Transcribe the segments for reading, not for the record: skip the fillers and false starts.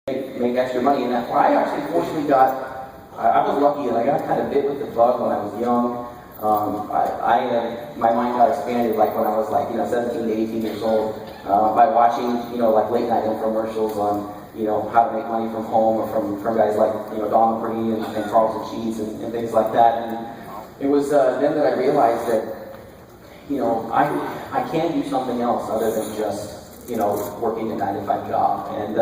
make extra money. And that, well, I actually fortunately got, I was lucky and I got kind of bit with the bug when I was young. My mind got expanded like when I was like, 17 to 18 years old by watching, like late night infomercials on, how to make money from home or from guys like, Don Marie and Carlton Cheese and things like that. And it was then that I realized that, I can do something else other than just, working a 9-to-5 job. And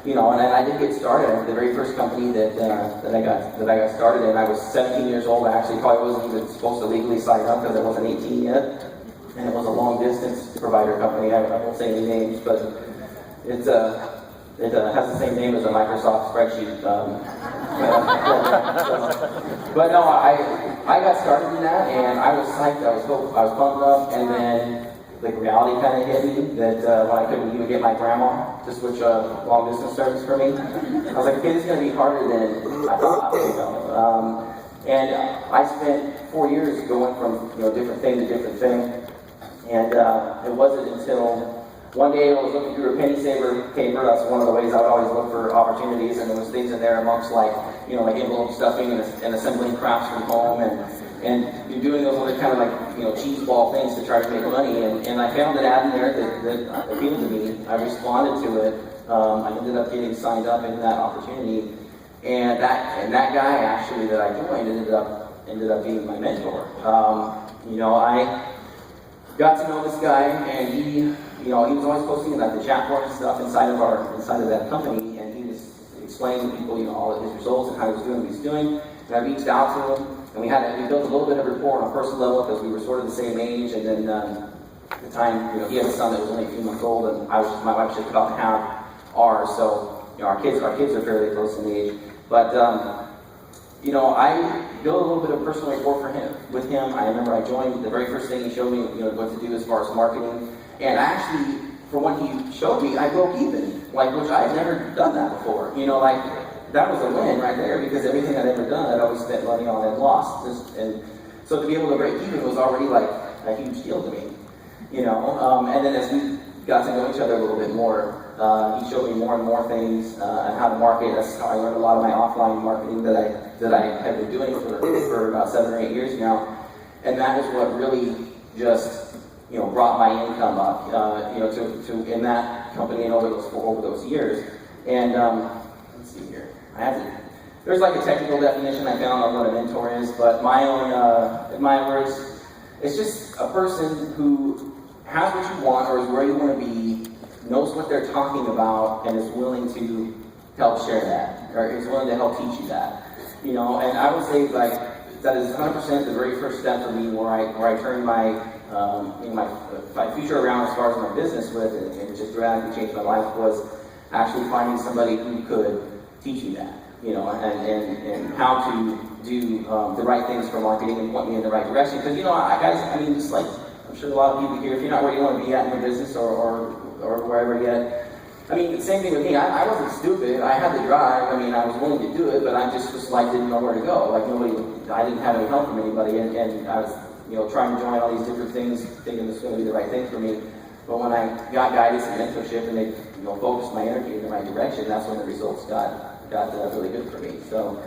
and I did get started. The very first company that I got started in, I was 17 years old. I actually probably wasn't even supposed to legally sign up because I wasn't 18 yet, and it was a long distance provider company. I won't say any names, but it has the same name as a Microsoft spreadsheet. But no, I got started in that, and I was psyched. I was pumped up, and then the reality kind of hit me that when I couldn't even get my grandma to switch a long distance service for me, I was like, okay, this is going to be harder than I thought. And I spent 4 years going from different thing to different thing, and it wasn't until one day I was looking through a penny saver paper. That's one of the ways I would always look for opportunities, and there was things in there amongst like envelope stuffing and assembling crafts from home and you're doing those other kind of like, cheese ball things to try to make money. And I found an ad in there that appealed to me. I responded to it. I ended up getting signed up in that opportunity. And that guy actually that I joined ended up being my mentor. I got to know this guy, and he was always posting about the chat board and stuff inside of that company, and he was explaining to people, all of his results and how he was doing what he's doing. And I reached out to him. And we built a little bit of rapport on a personal level because we were sort of the same age. And then at the time, he had a son that was only a few months old, and my wife just about to have ours. So our kids are fairly close in age. But I built a little bit of personal rapport with him. I remember I joined. The very first thing he showed me, what to do as far as marketing. And actually, from what he showed me, I broke even, which I had never done that before. That was a win right there, because everything I'd ever done, I'd always spent money on and lost. And so to be able to break even was already like a huge deal to me, And then as we got to know each other a little bit more, he showed me more and more things on how to market. That's how I learned a lot of my offline marketing that I have been doing for about 7 or 8 years now. And that is what really just brought my income up, to in that company and over those years. And let's see here. There's like a technical definition I found on what a mentor is, but in my words, it's just a person who has what you want or is where you want to be, knows what they're talking about, and is willing to help share that, or is willing to help teach you that. And I would say that is 100% the very first step for me where I turned my future around as far as my business with, and just dramatically changed my life, was actually finding somebody who could teach me that, and how to do the right things for marketing and point me in the right direction. Because, just like I'm sure a lot of people here, if you're not where you want to be at in your business or wherever yet, the same thing with me. I wasn't stupid. I had the drive. I was willing to do it, but I just didn't know where to go. I didn't have any help from anybody, and I was, trying to join all these different things, thinking this was going to be the right thing for me. But when I got guidance and mentorship, and they, focused my energy in the right direction, that's when the results got really good for me. So.